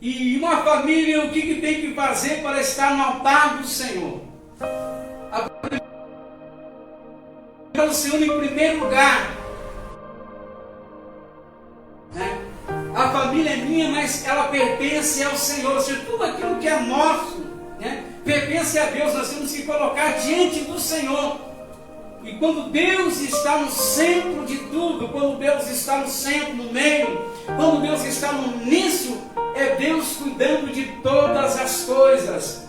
E uma família, o que tem que fazer para estar no altar do Senhor? O Senhor em primeiro lugar. A família é minha, mas ela pertence ao Senhor. Ou seja, tudo aquilo que é nosso, pertence a Deus. Nós temos que colocar diante do Senhor. E quando Deus está no centro de tudo, quando Deus está no centro, no meio, quando Deus está no início, é Deus cuidando de todas as coisas.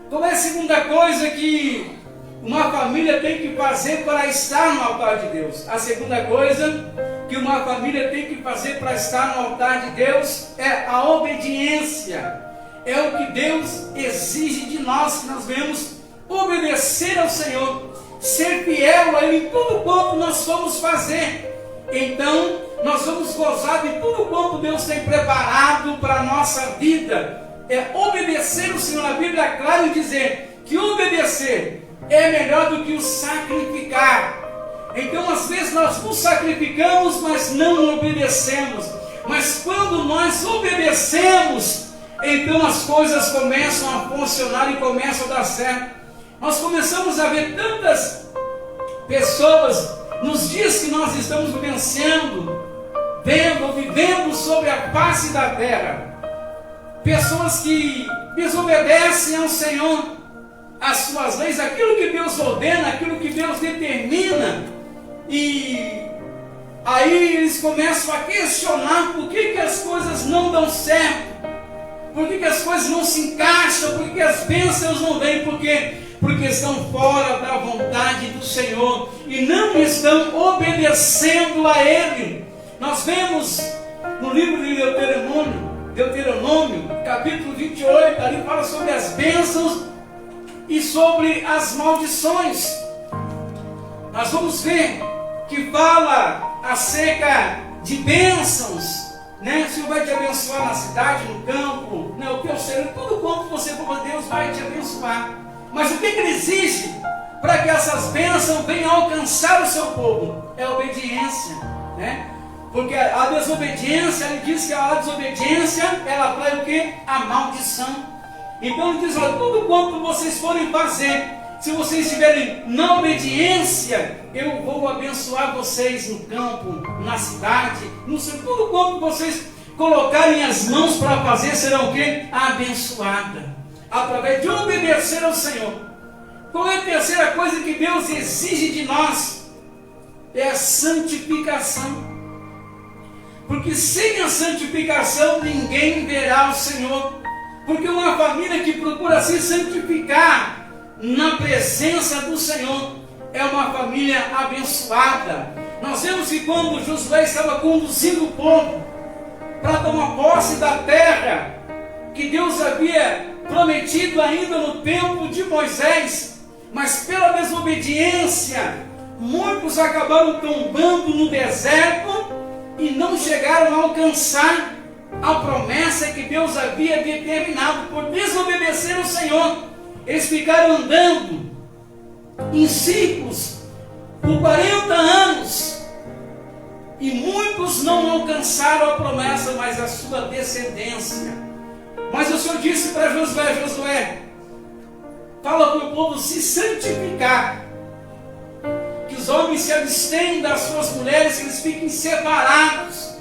Qual é a segunda coisa que uma família tem que fazer para estar no altar de Deus? A segunda coisa que uma família tem que fazer para estar no altar de Deus é a obediência. É o que Deus exige de nós, que nós devemos obedecer ao Senhor, ser fiel a Ele em tudo quanto nós formos fazer. Então, nós vamos gozar de tudo quanto Deus tem preparado para a nossa vida. É obedecer o Senhor. A Bíblia é clara em dizer que obedecer é melhor do que o sacrificar. Então, às vezes nós nos sacrificamos, mas não obedecemos. Mas quando nós obedecemos, então as coisas começam a funcionar e começam a dar certo. Nós começamos a ver tantas pessoas nos dias que nós estamos vivenciando, vivendo sobre a face da terra, pessoas que desobedecem ao Senhor, as suas leis, aquilo que Deus ordena, aquilo que Deus determina, e aí eles começam a questionar por que as coisas não dão certo, por que as coisas não se encaixam, por que as bênçãos não vêm, porque estão fora da vontade do Senhor e não estão obedecendo a Ele. Nós vemos no livro de Deuteronômio, capítulo 28, ali fala sobre as bênçãos e sobre as maldições. Nós vamos ver que fala acerca de bênçãos, o Senhor vai te abençoar na cidade, no campo, o teu ser, tudo quanto você for, Deus vai te abençoar. Mas o que Ele exige para que essas bênçãos venham alcançar o seu povo? É a obediência, Porque a desobediência, Ele diz que a desobediência, ela traz o quê? A maldição. Então Ele diz, olha, tudo quanto vocês forem fazer, se vocês estiverem na obediência, eu vou abençoar vocês no campo, na cidade, no seu, tudo quanto vocês colocarem as mãos para fazer, serão o quê? Abençoada. Através de obedecer ao Senhor. Qual é a terceira coisa que Deus exige de nós? É a santificação. Porque sem a santificação ninguém verá o Senhor. Porque uma família que procura se santificar na presença do Senhor é uma família abençoada. Nós vemos que quando Josué estava conduzindo o povo para tomar posse da terra que Deus havia prometido ainda no tempo de Moisés, mas pela desobediência, muitos acabaram tombando no deserto e não chegaram a alcançar a promessa que Deus havia determinado por desobedecer ao Senhor. Eles ficaram andando em ciclos por 40 anos e muitos não alcançaram a promessa, mas a sua descendência. Mas o Senhor disse para Josué, fala para o povo se santificar, que os homens se abstenham das suas mulheres, que eles fiquem separados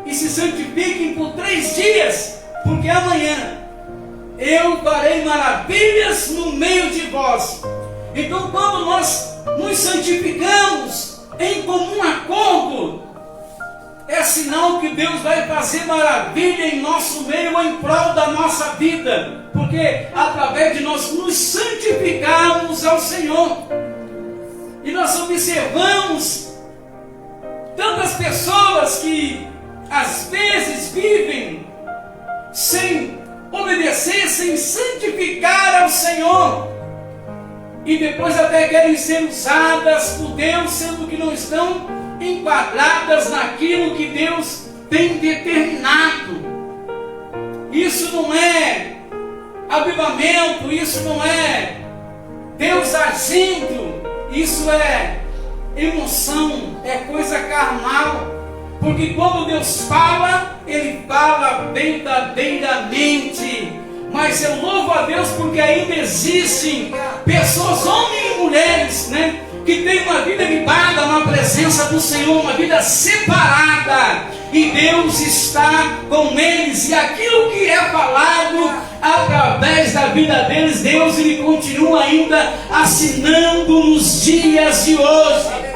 e se santifiquem por 3 dias, porque amanhã eu farei maravilhas no meio de vós. Então, quando nós nos santificamos em comum acordo, é sinal que Deus vai fazer maravilha em nosso meio, em prol da nossa vida, porque através de nós nos santificarmos ao Senhor. E nós observamos tantas pessoas que às vezes vivem sem obedecer, sem santificar ao Senhor, e depois até querem ser usadas por Deus, sendo que não estão enquadradas naquilo que Deus tem determinado. Isso não é avivamento, isso não é Deus agindo, isso é emoção, é coisa carnal. Porque quando Deus fala, ele fala verdadeiramente. Mas eu louvo a Deus porque ainda existem pessoas, homens e mulheres, né, que têm uma vida ligada na presença do Senhor, uma vida separada, e Deus está com eles, e aquilo que é falado através da vida deles, Deus ele continua ainda assinando nos dias de hoje.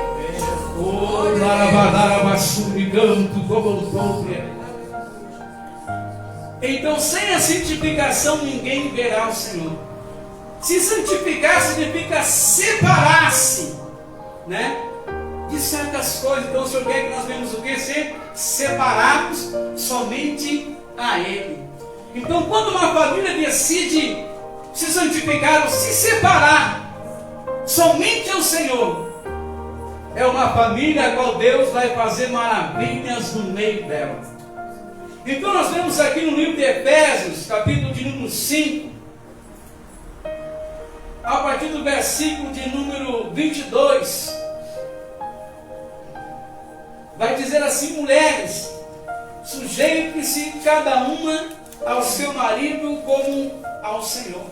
Então, sem a santificação, ninguém verá o Senhor. Se santificar significa separar-se, né, de certas coisas. Então, o Senhor quer que nós venhamos o que? Ser separados somente a Ele. Então, quando uma família decide se santificar ou se separar somente ao Senhor, é uma família a qual Deus vai fazer maravilhas no meio dela. Então nós vemos aqui no livro de Efésios, capítulo de número 5, a partir do versículo de número 22, vai dizer assim: mulheres, sujeite-se cada uma ao seu marido como ao Senhor.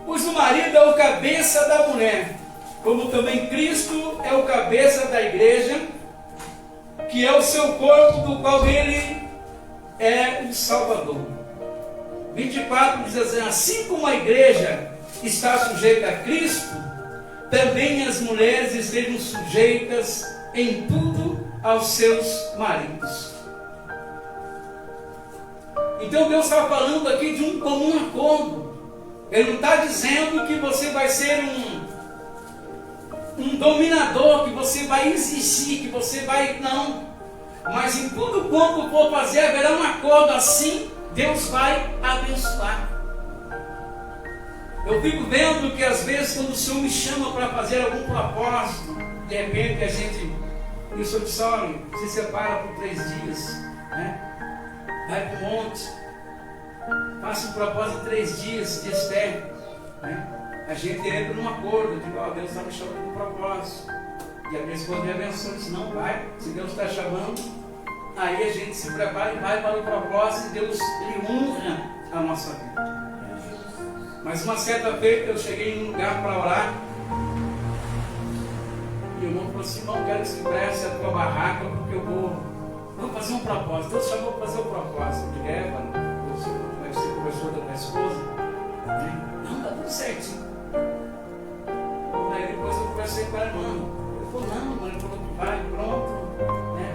Pois o marido é o cabeça da mulher, como também Cristo é o cabeça da igreja, que é o seu corpo, do qual ele é o Salvador. 24 diz assim: assim como a igreja está sujeita a Cristo, também as mulheres estejam sujeitas em tudo aos seus maridos. Então Deus está falando aqui de um comum acordo. Ele não está dizendo que você vai ser um dominador, que você vai exigir, que você vai, não. Mas em tudo quanto for fazer, haverá um acordo, assim Deus vai abençoar. Eu fico vendo que às vezes quando o Senhor me chama para fazer algum propósito, de repente a gente, e o Senhor diz: olha, se separa por 3 dias, né? Vai para o monte, faça um propósito de 3 dias de Esther, né? A gente entra num acordo, de ó, Deus está me chamando para um propósito. E a minha esposa me abençoa, disse: não, vai, se Deus está chamando, aí a gente se prepara e vai para o propósito, e Deus ele honra a nossa vida. Mas uma certa vez eu cheguei em um lugar para orar, e o irmão falou assim: irmão, quero que se preste a tua barraca, porque eu vou fazer um propósito. Deus chamou para fazer um propósito. Eu digo: mano, você conversou com a tua esposa? Não, está tudo certinho. Aí depois eu conversei com a irmã. Ele falou: não, mano, ele falou que vai, pronto, né?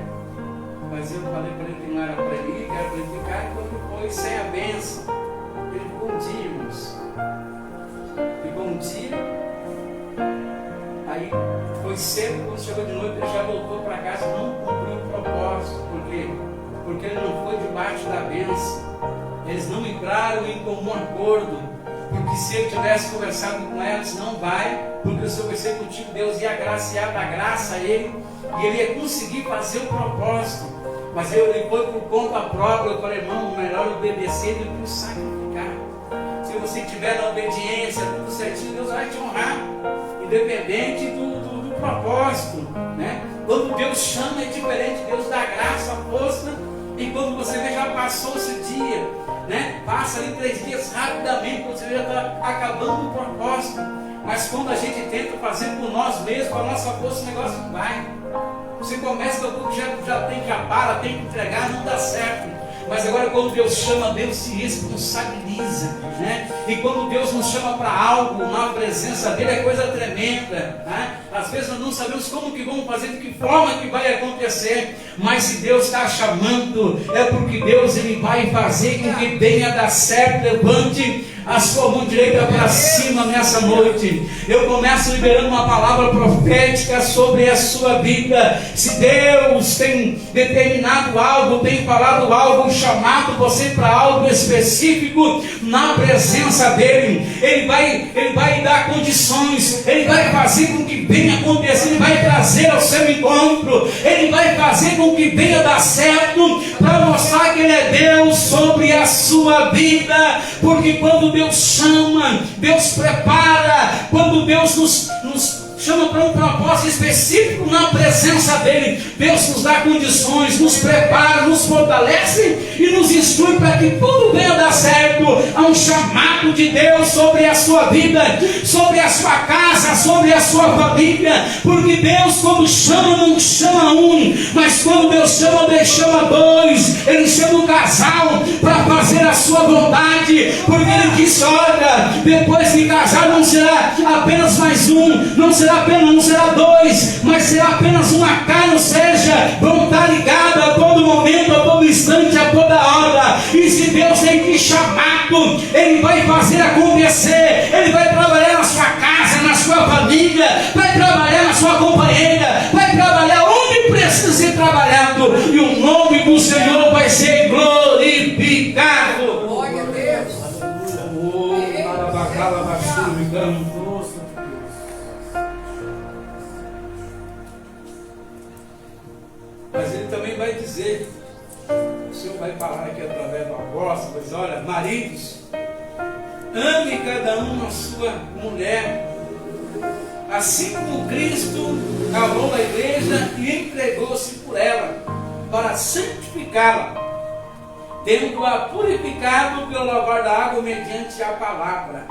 Mas eu falei para ele que não era para ele, que era para ele ficar, e quando foi sem a bênção, ele ficou um dia, irmãos. Ficou um dia, aí foi cedo, quando chegou de noite, ele já voltou para casa, não cumpriu o propósito. Por quê? Porque ele não foi debaixo da bênção. Eles não entraram em comum acordo. Porque se ele tivesse conversado com elas, não vai, porque o Senhor vai ser contigo. Deus ia agraciar da graça a ele, e ele ia conseguir fazer o propósito. Mas ele foi por conta própria. Eu falei: irmão, melhor obedecer do que sacrificar. Se você estiver na obediência, tudo certinho, Deus vai te honrar, independente do propósito, né? Quando Deus chama é diferente, Deus dá graça, força, e quando você vê, já passou esse dia, né? Passa ali 3 dias rapidamente, quando você vê, já está acabando o propósito. Mas quando a gente tenta fazer por nós mesmos, com a nossa força, o negócio não vai. Você começa com algo que já tem que para, tem que entregar, não dá certo. Mas agora quando Deus chama, Deus se responsabiliza, né? E quando Deus nos chama para algo, na presença dele, é coisa tremenda, né? Às vezes nós não sabemos como que vamos fazer, de que forma que vai acontecer. Mas se Deus está chamando, é porque Deus ele vai fazer com que venha dar certo. Levante a sua mão direita para cima nessa noite. Eu começo liberando uma palavra profética sobre a sua vida. Se Deus tem determinado algo, tem falado algo, chamado você para algo específico, na presença dele, ele vai dar condições, ele vai fazer com que venha acontecer, ele vai trazer ao seu encontro, ele vai fazer com que venha dar certo, para mostrar que ele é Deus sobre a sua vida. Porque quando Deus chama, Deus prepara. Quando Deus nos chama para um propósito específico na presença dEle. Deus nos dá condições, nos prepara, nos fortalece e nos instrui para que tudo venha dar certo. Há um chamado de Deus sobre a sua vida, sobre a sua casa, sobre a sua família, porque Deus, quando chama, não chama um, mas quando Deus chama, Ele chama dois, Ele chama um casal para fazer a sua vontade, porque Ele diz: olha, depois de casar não será apenas mais um, não será dois, mas será apenas uma carne, ou seja, vão estar ligados a todo momento, a todo instante, a toda hora. E se Deus tem te chamado, Ele vai fazer acontecer, Ele vai trabalhar na sua casa, na sua família, vai trabalhar na sua companheira, vai trabalhar onde precisa ser trabalhado, e o nome do Senhor vai ser glorificado. Glória a Deus. Mas Ele também vai dizer, o Senhor vai falar aqui através da voz, pois olha, maridos, ame cada um a sua mulher, assim como Cristo amou a igreja e entregou-se por ela, para santificá-la, tendo-a purificado pelo lavar da água mediante a palavra,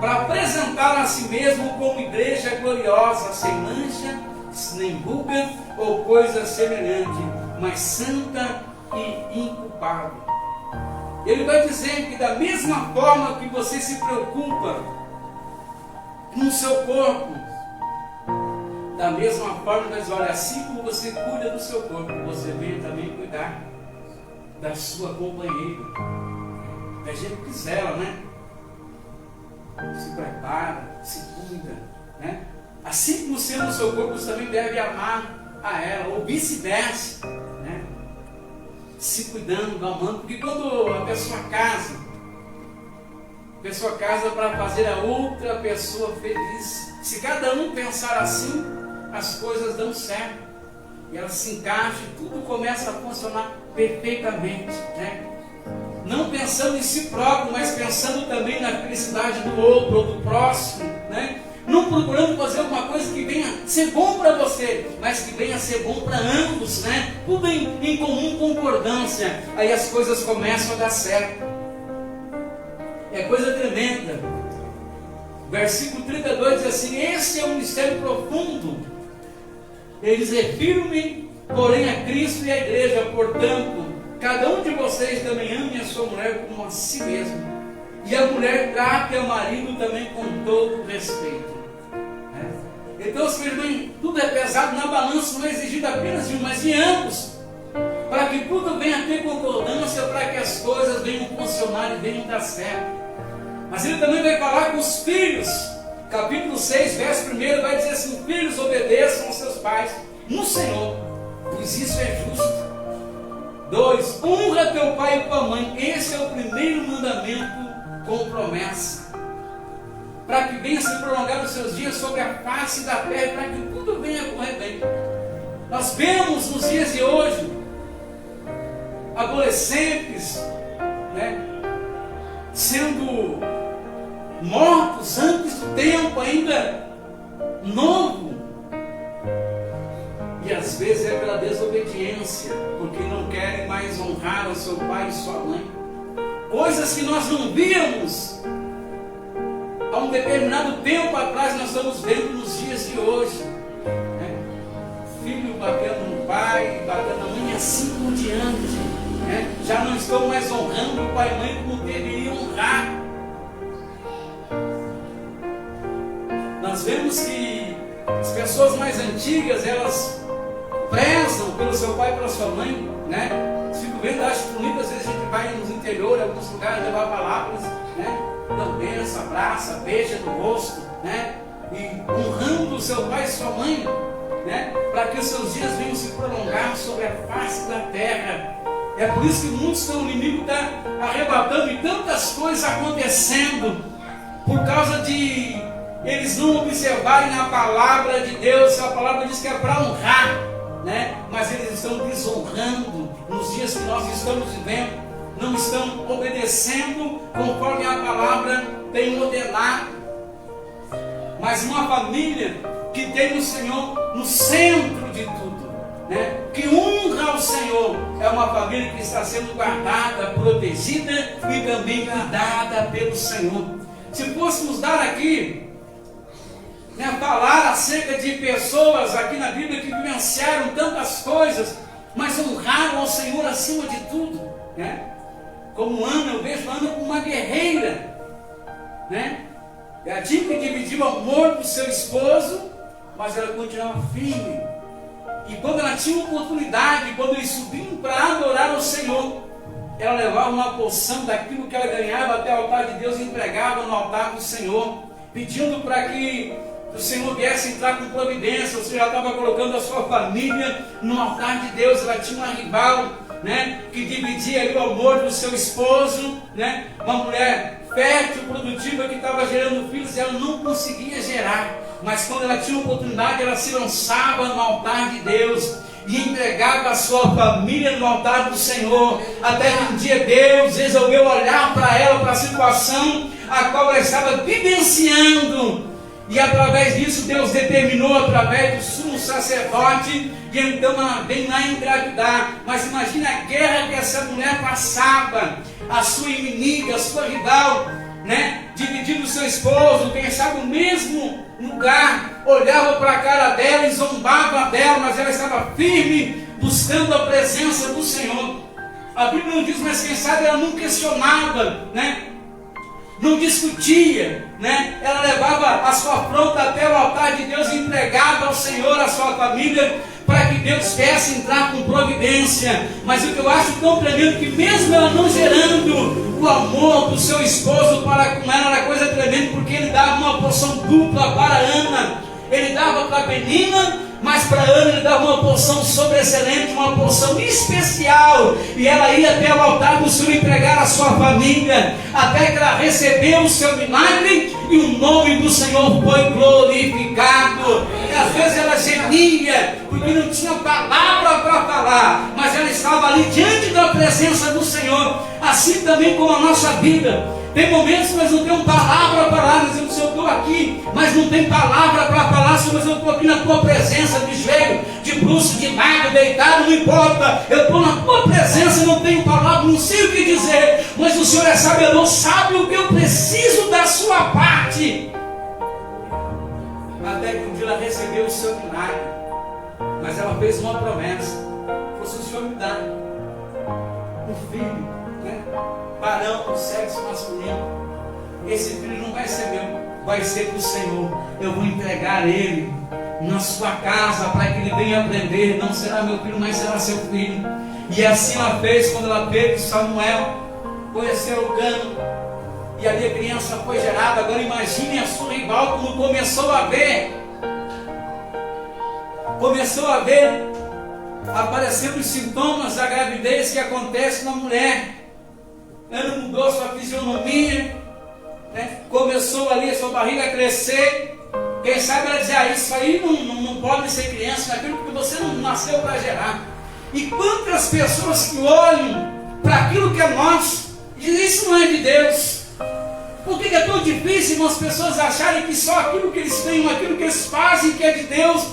para apresentá-la a si mesmo como igreja gloriosa, sem mancha, nem ruga ou coisa semelhante, mas santa e inculpável. Ele vai dizer que da mesma forma que você se preocupa com o seu corpo, da mesma forma, mas olha, assim como você cuida do seu corpo, você vem também cuidar da sua companheira. Da gente que zela, né? Se prepara, se cuida, né? Assim como você ama o seu corpo, você também deve amar a ela, ou vice-versa, né? Se cuidando, amando, porque quando a pessoa casa para fazer a outra pessoa feliz. Se cada um pensar assim, as coisas dão certo, e elas se encaixam, e tudo começa a funcionar perfeitamente, né? Não pensando em si próprio, mas pensando também na felicidade do outro ou do próximo, né? Não procurando fazer alguma coisa que venha ser bom para você, mas que venha ser bom para ambos, né? Tudo em comum concordância. Aí as coisas começam a dar certo. É coisa tremenda. Versículo 32 diz assim: esse é um mistério profundo. Eles refirmam, porém, a Cristo e a igreja. Portanto, cada um de vocês também ame a sua mulher como a si mesmo, e a mulher trate ao marido também com todo respeito. Então, meus irmãos, tudo é pesado na balança, não é exigido apenas de um, mas de ambos, para que tudo venha a ter concordância, para que as coisas venham funcionar e venham dar certo. Mas ele também vai falar com os filhos. Capítulo 6, verso 1, vai dizer assim: filhos, obedeçam aos seus pais no Senhor, pois isso é justo. 2, honra teu pai e tua mãe. Esse é o primeiro mandamento com promessa, para que venha se prolongar os seus dias sobre a face da terra, para que tudo venha a correr bem. Nós vemos nos dias de hoje adolescentes, né, sendo mortos antes do tempo, ainda novo, e às vezes é pela desobediência, porque não querem mais honrar o seu pai e sua mãe. Coisas que nós não víamos há um determinado tempo atrás, nós estamos vendo nos dias de hoje, né? Filho batendo no pai, batendo na mãe, assim por diante, né? Já não estão mais honrando o pai e mãe como deveriam honrar. Nós vemos que as pessoas mais antigas, elas prezam pelo seu pai e pela sua mãe, né? Fico vendo, acho que muitas vezes a gente vai nos interiores, em alguns lugares, levar palavras, né? Dando benção, abraça, beija no rosto, né? E honrando o seu pai e sua mãe, né? Para que os seus dias venham se prolongar sobre a face da terra. É por isso que muitos, o inimigo está arrebatando, e tantas coisas acontecendo, por causa de eles não observarem a palavra de Deus. A palavra diz que é para honrar, né? Mas eles estão desonrando nos dias que nós estamos vivendo, não estão obedecendo conforme a palavra tem ordenado. Mas uma família que tem o Senhor no centro de tudo, né? Que honra ao Senhor. É uma família que está sendo guardada, protegida e também cuidada pelo Senhor. Se fôssemos dar aqui, né, falar acerca de pessoas aqui na Bíblia que vivenciaram tantas coisas, mas honraram ao Senhor acima de tudo, né? Como Ana, eu vejo Ana como uma guerreira, né? É a que dividiu o amor do seu esposo, mas ela continuava firme. E quando ela tinha oportunidade, quando eles subiam para adorar ao Senhor, ela levava uma porção daquilo que ela ganhava até o altar de Deus e entregava no altar do Senhor, pedindo para que o Senhor viesse entrar com providência. Você já estava colocando a sua família no altar de Deus. Ela tinha uma rival, né, que dividia ali o amor do seu esposo, né? Uma mulher fértil, produtiva, que estava gerando filhos, e ela não conseguia gerar, mas quando ela tinha oportunidade, ela se lançava no altar de Deus e entregava a sua família no altar do Senhor, até que um dia Deus resolveu olhar para ela, para a situação a qual ela estava vivenciando, e através disso Deus determinou, através do sumo sacerdote, e então ela vem lá engravidar. Mas imagine a guerra que essa mulher passava, a sua inimiga, a sua rival, né? Dividindo o seu esposo, quem sabe no mesmo lugar, olhava para a cara dela e zombava dela, mas ela estava firme, buscando a presença do Senhor. A Bíblia não diz, mas quem sabe ela não questionava, né? Não discutia, né? Ela levava a sua afronta até o altar de Deus e entregava ao Senhor a sua família, para que Deus viesse entrar com providência. Mas o que eu acho tão tremendo, que mesmo ela não gerando o amor do seu esposo para com ela, era coisa tremenda, porque ele dava uma porção dupla para Ana. Ele dava para Penina, mas para Ana ele dava uma porção sobreexcelente, uma porção especial. E ela ia até o altar do Senhor entregar a sua família, até que ela recebeu o seu milagre e o nome do Senhor foi glorificado. E às vezes ela gemia, porque não tinha palavra para falar, mas ela estava ali diante da presença do Senhor. Assim também como a nossa vida. Tem momentos que nós não temos palavra para falar, nós dizemos, eu estou aqui, mas não tem palavra para falar, Senhor, mas eu estou aqui na tua presença, de joelho, de bruço, de lado, deitado, não importa, eu estou na tua presença, não tenho palavra, não sei o que dizer, mas o Senhor é sabedor, sabe o que eu preciso da sua parte. Até que um dia ela recebeu o seu milagre, mas ela fez uma promessa: se o Senhor me dá um filho, né, varão do sexo masculino, esse filho não vai ser meu, vai ser do Senhor. Eu vou entregar ele na sua casa para que ele venha aprender. Não será meu filho, mas será seu filho. E assim ela fez. Quando ela teve Samuel, conheceu o Cano, e ali a criança foi gerada. Agora imagine a sua rival como começou a ver aparecendo os sintomas da gravidez que acontece na mulher. Ela mudou sua fisionomia, né? Começou ali a sua barriga a crescer. Quem sabe ela dizia, isso aí não pode ser criança, naquilo porque você não nasceu para gerar. E quantas pessoas que olham para aquilo que é nosso e dizem, isso não é de Deus. Por que é tão difícil as pessoas acharem que só aquilo que eles têm, aquilo que eles fazem que é de Deus,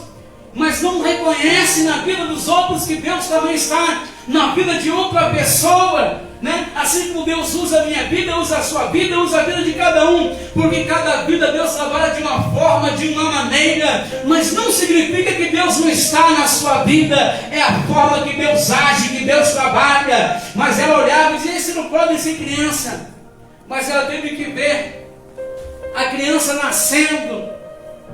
mas não reconhecem na vida dos outros que Deus também está na vida de outra pessoa, né? Assim como Deus usa a minha vida, usa a sua vida, usa a vida de cada um, porque cada vida Deus trabalha de uma forma, de uma maneira, mas não significa que Deus não está na sua vida, é a forma que Deus age, que Deus trabalha. Mas ela olhava e dizia, esse não pode ser criança, mas ela teve que ver a criança nascendo,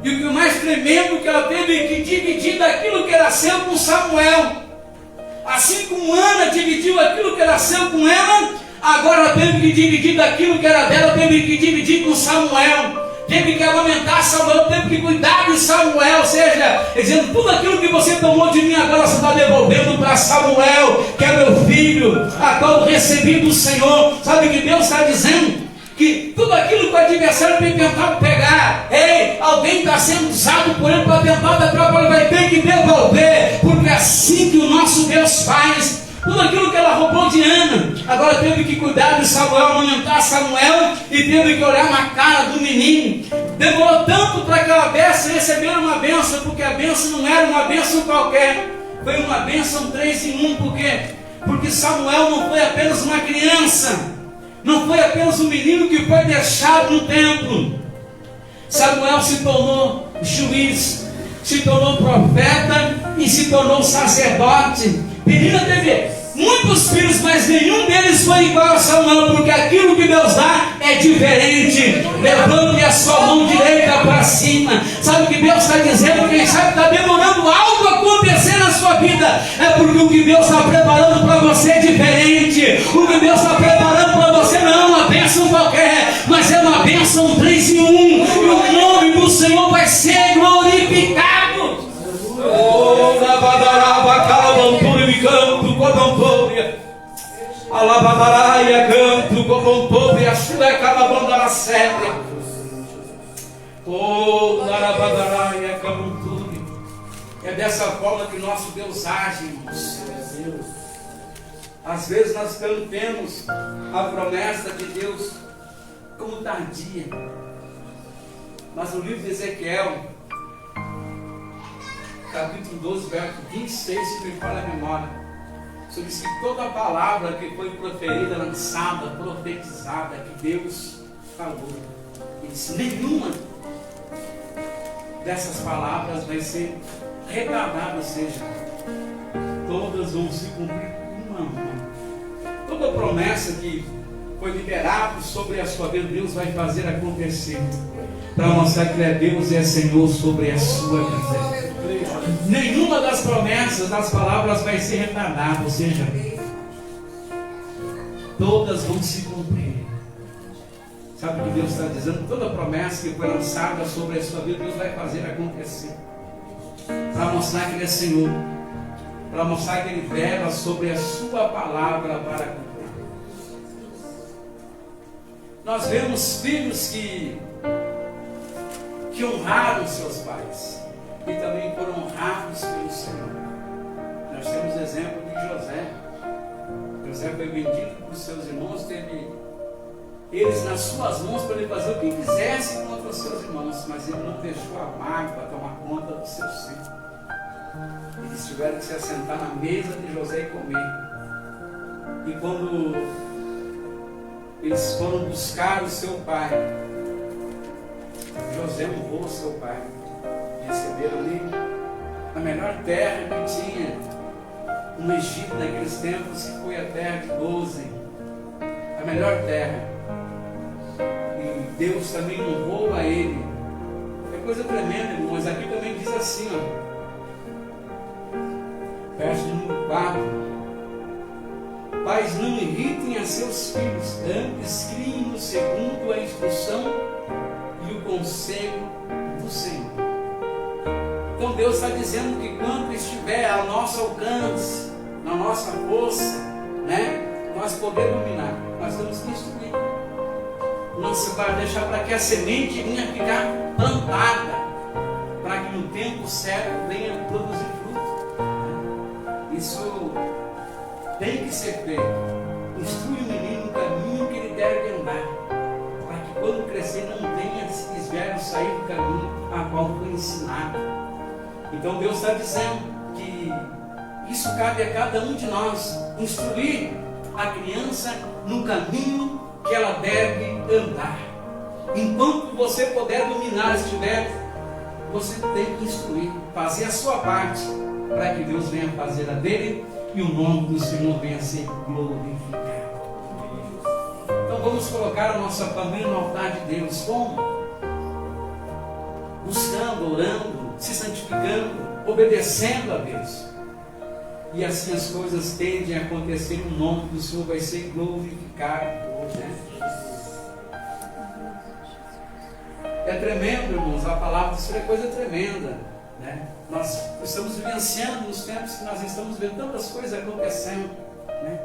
e o que é mais tremendo, que ela teve que dividir daquilo que era seu com Samuel. Assim como Ana dividiu aquilo que era seu com ela, agora ela teve que dividir daquilo que era dela, teve que dividir com Samuel. Teve que amamentar Samuel, teve que cuidar de Samuel, ou seja, dizendo, tudo aquilo que você tomou de mim, agora você está devolvendo para Samuel, que é meu filho, a qual eu recebi do Senhor. Sabe o que Deus está dizendo? Que tudo aquilo que o adversário tem tentado pegar, alguém está sendo usado por ele para tentar atrapalhar, vai ter que devolver, porque é assim que o nosso Deus faz. tudo aquilo que ela roubou de Ana. Agora teve que cuidar de Samuel, amamentar Samuel, e teve que olhar na cara do menino. Demorou tanto para aquela besta receber uma bênção, porque a bênção não era uma bênção qualquer, foi uma bênção 3 em 1. Por quê? Porque Samuel não foi apenas uma criança, não foi apenas um menino que foi deixado no templo. Samuel se tornou juiz, se tornou profeta e se tornou sacerdote. Penina teve muitos filhos, mas nenhum deles foi igual a Samuel, porque aquilo que Deus dá é diferente. Levante a sua mão direita para cima. Sabe o que Deus está dizendo? Quem sabe está demorando algo a acontecer na sua vida, é porque o que Deus está preparando para você é diferente. O que Deus está preparando para você não é uma bênção qualquer, mas é uma bênção 3 em 1. E o nome do Senhor vai ser glorificado. Oh, Nabadaraba, Calabantura, me canto, Codontória, Alabadaraia, canto, Codontória, Chulé, Calabandara, Séria. Oh, Narabadaraia, Calabantura. É dessa forma que nosso Deus age, irmãos. Às vezes nós temos a promessa de Deus como tardia, mas no livro de Ezequiel, capítulo 12, verso 26, se me falha a memória, só diz que toda palavra que foi proferida, lançada, profetizada, que Deus falou, ele disse, nenhuma dessas palavras vai ser retardada, ou seja, todas vão se cumprir uma a uma. Toda promessa que foi liberada sobre a sua vida, Deus vai fazer acontecer, para mostrar que Ele é Deus e é Senhor sobre a sua vida. Nenhuma das promessas, das palavras vai ser retardada, ou seja, todas vão se cumprir. Sabe o que Deus está dizendo? Toda promessa que foi lançada sobre a sua vida, Deus vai fazer acontecer, para mostrar que Ele é Senhor, para mostrar que Ele vela sobre a sua palavra para cumprir. Nós vemos filhos que honraram seus pais e também foram honrados pelo Senhor. Nós temos o exemplo de José. José foi vendido por seus irmãos, teve eles nas suas mãos para ele fazer o que quisesse contra os seus irmãos, mas ele não deixou a mágoa tomar conta do seu ser. Eles tiveram que se assentar na mesa de José e comer. E quando eles foram buscar o seu pai, José honrou o seu pai. Receberam ali a melhor terra que tinha no Egito naqueles tempos, que foi a terra de Gozem, a melhor terra. E Deus também honrou a ele. É coisa tremenda, irmãos. Aqui também diz assim, ó, verso número 4: pais, não irritem a seus filhos, antes criem-nos segundo a instrução e o conselho do Senhor. Então Deus está dizendo que quando estiver ao nosso alcance, na nossa força, né, nós podemos dominar, nós temos que instruir. Não se vai deixar para que a semente venha ficar plantada, para que no tempo certo venha produzir fruto. Isso tem que ser feito. Instrui o menino no caminho que ele deve andar, para que quando crescer não venha se desviar, sair do caminho a qual foi ensinado. Então Deus está dizendo que isso cabe a cada um de nós, instruir a criança no caminho que ela deve andar. Enquanto você puder dominar, estiver, você tem que instruir, fazer a sua parte, para que Deus venha fazer a dele e o nome do Senhor venha a ser glorificado. Então vamos colocar a nossa família no altar de Deus. Como? Buscando, orando, se santificando, obedecendo a Deus. E assim as coisas tendem a acontecer, o nome do Senhor vai ser glorificado. Né? É tremendo, irmãos, a palavra do Senhor é coisa tremenda. Né? Nós estamos vivenciando nos tempos que nós estamos vendo tantas coisas acontecendo. Né?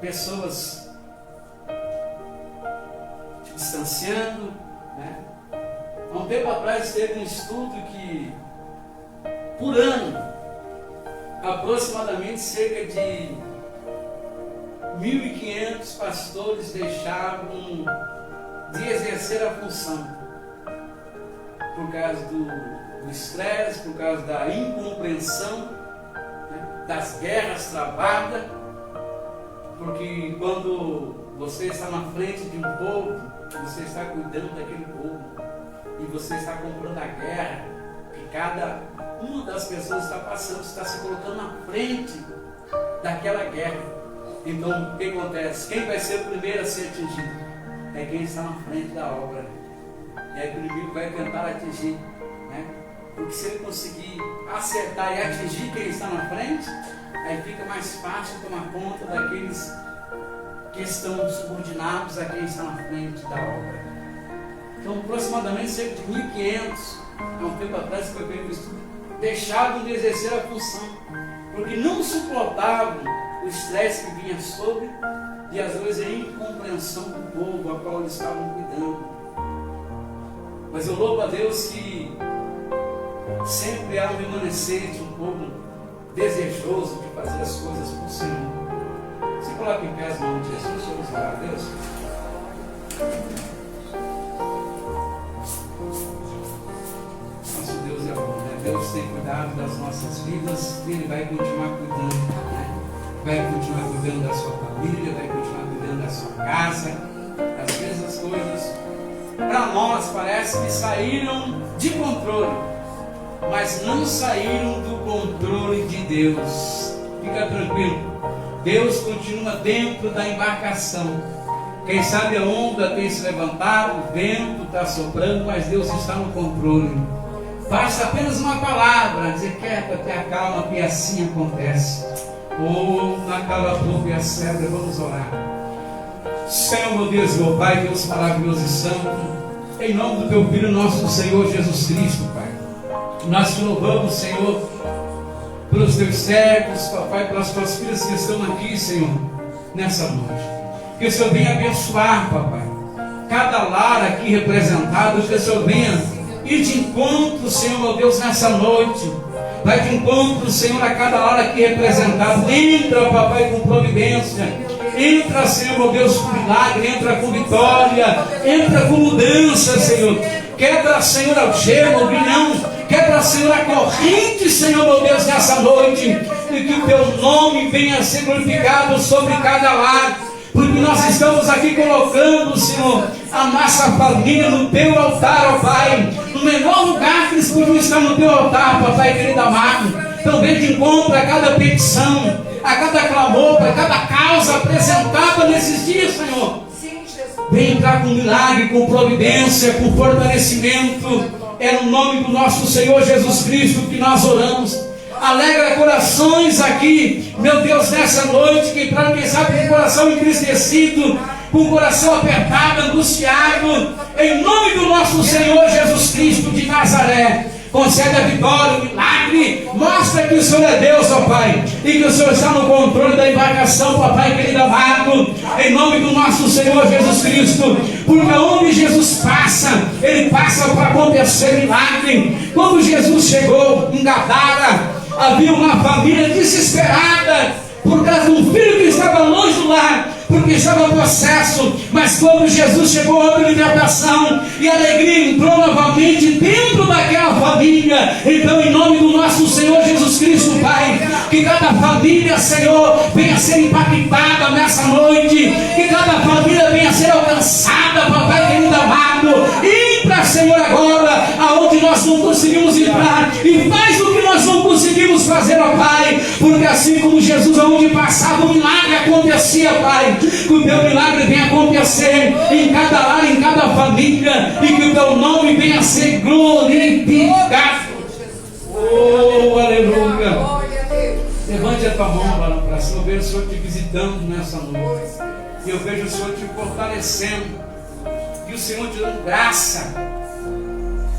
Pessoas se distanciando. Né? Há um tempo atrás teve um estudo que, por ano, aproximadamente cerca de 1.500 pastores deixavam de exercer a função por causa do estresse, por causa da incompreensão, né, das guerras travadas, porque quando você está na frente de um povo, você está cuidando daquele povo e você está comprando a guerra que cada uma das pessoas está passando, está se colocando na frente daquela guerra. Então, o que acontece? Quem vai ser o primeiro a ser atingido? É quem está na frente da obra. É que o inimigo vai tentar atingir, né? Porque se ele conseguir acertar e atingir quem está na frente, aí fica mais fácil tomar conta daqueles que estão subordinados a quem está na frente da obra. Então, aproximadamente cerca de 1.500, há um tempo atrás, foi feito um estudo, deixavam de exercer a função, porque não suportavam o estresse que vinha sobre e às vezes a incompreensão do povo a qual eles estavam cuidando. Mas eu louvo a Deus que sempre há um remanescente, um povo desejoso de fazer as coisas por Senhor. Se coloca em pé as mãos de Jesus, vamos orar a Deus. Nosso Deus é bom, né? Deus tem cuidado das nossas vidas e Ele vai continuar cuidando, né? Vai continuar cuidando da sua família, vai continuar cuidando da sua casa. Às vezes as coisas para nós parece que saíram de controle, mas não saíram do controle de Deus. Fica tranquilo, Deus continua dentro da embarcação. Quem sabe a onda tem se levantado, o vento está soprando, mas Deus está no controle. Basta apenas uma palavra, dizer quieta, te acalma, que assim acontece. Ou na calabouça e a cedra, vamos orar. Senhor, meu Deus, meu Pai, Deus maravilhoso e santo, em nome do Teu Filho, nosso Senhor Jesus Cristo, Pai, nós te louvamos, Senhor, pelos Teus servos, Papai, pelas Tuas filhas que estão aqui, Senhor, nessa noite. Que o Senhor venha abençoar, Papai, cada lar aqui representado, que o Senhor venha ir de encontro, Senhor, meu Deus, nessa noite. Vai de encontro, Senhor, a cada lar aqui representado. Entra, Papai, com providência. Entra, Senhor, meu Deus, com milagre. Entra com vitória. Entra com mudança, Senhor. Quebra, Senhor, o gelo, o grilhão. Quebra, Senhor, a corrente, Senhor, meu Deus, nessa noite. E que o Teu nome venha a ser glorificado sobre cada lar. Porque nós estamos aqui colocando, Senhor, a nossa família no Teu altar, ó Pai. No menor lugar que eles podiam estar no Teu altar, Papai querido amado. Então vem de encontro a cada petição, a cada clamor, a cada causa apresentada nesses dias, Senhor. Vem entrar com milagre, com providência, com fortalecimento. É no nome do nosso Senhor Jesus Cristo que nós oramos. Alegra corações aqui, meu Deus, nessa noite, que entraram, quem sabe, com o coração entristecido, com o coração apertado, angustiado, em nome do nosso Senhor Jesus Cristo de Nazaré. Concede a vitória, o milagre, mostra que o Senhor é Deus, ó Pai, e que o Senhor está no controle da embarcação, Papai querido amado, em nome do nosso Senhor Jesus Cristo, porque onde Jesus passa, Ele passa para acontecer milagre. Quando Jesus chegou em Gadara, havia uma família desesperada por causa de um filho que estava longe do lar, porque estava possesso. Mas quando Jesus chegou, houve libertação e alegria entrou novamente dentro daquela família. Então, em nome do nosso Senhor Jesus Cristo, Pai, que cada família, Senhor, venha a ser impactada nessa noite, que cada família venha a ser alcançada, Papai querido amado. Entra, Senhor, agora aonde nós não conseguimos entrar, e faz o que nós não conseguimos fazer, ó Pai, porque assim como Jesus aonde passava, o milagre acontecia, Pai. Que o Teu milagre venha acontecer em cada lar, em cada família, e que o Teu nome venha a ser glorificado. Oh, aleluia. Levante a tua mão para cima. Eu vejo o Senhor te visitando nessa noite, e eu vejo o Senhor te fortalecendo, e o Senhor te dando graça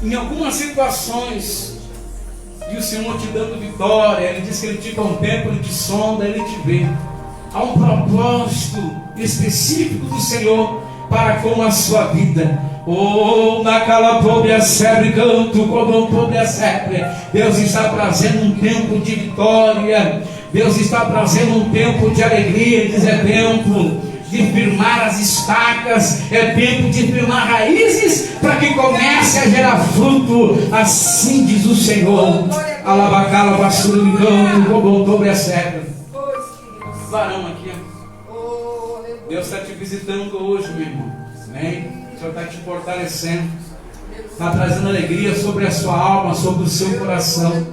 em algumas situações, e o Senhor te dando vitória. Ele diz que Ele te contempla, Ele te sonda, Ele te vê. Há um propósito específico do Senhor para com a sua vida. Oh, naquela pobre a sempre canto como um pobre a sempre. Deus está trazendo um tempo de vitória. Deus está trazendo um tempo de alegria, diz é tempo de firmar as estacas, é tempo de firmar raízes, para que comece a gerar fruto, assim diz o Senhor. Alabacala, basura de campo, cobotobre a serra. Varão aqui, ó. Deus está te visitando hoje, meu irmão. Amém? O Senhor está te fortalecendo, está trazendo alegria sobre a sua alma, sobre o seu coração.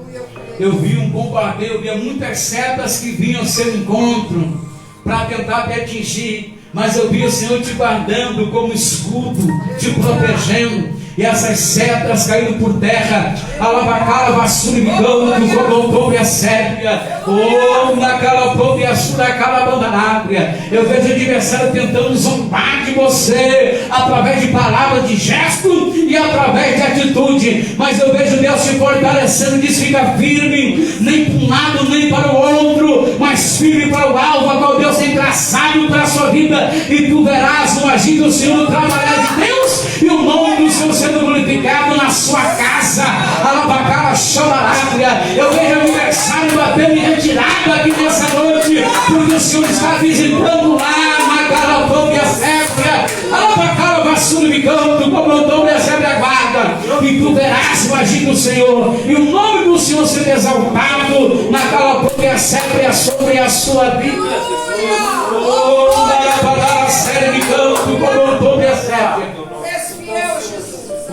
Eu vi um bombardeio, eu via muitas setas que vinham ao seu encontro para tentar te atingir, mas eu vi o Senhor te guardando como escudo, te protegendo, e essas setas caindo por terra. Alabacala, vassoura e canto, cobotobre a sépia, ou na calapobre a suracala bandanátria. Eu vejo o adversário tentando zombar de você, através de palavras, de gesto e através de atitude, mas eu vejo Deus te fortalecendo, diz: fica firme, nem para um lado nem para o outro, mas firme para o alvo, a qual Deus tem traçado para a sua vida, e tu verás o agir do Senhor, no trabalhar de Deus, e o nome do Senhor sendo glorificado na sua casa. Alabacala, chorarátria. Eu vejo o aniversário batendo em retirada aqui nessa noite, porque o Senhor está visitando lá na Calapão e a Sépia. Alabacala, vassoura e canto, cobrondão e a Sépia guarda, e tu verás o agir do Senhor, e o nome do Senhor sendo exaltado na Calapão e a Sépia sobre a sua vida. Oh, na palavra séria de canto, cobrondão e a Sépia.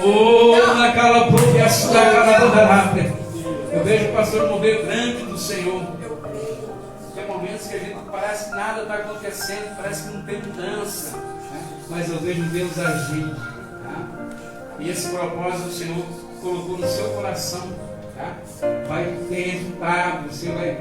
Oh, na Calapão e a sua Calapão. Eu vejo o pastor mover grande do Senhor. Tem momentos que a gente parece que nada está acontecendo, parece que não tem mudança, né? Mas eu vejo Deus agindo, tá? E esse propósito o Senhor colocou no seu coração, tá? Vai ter resultado, você vai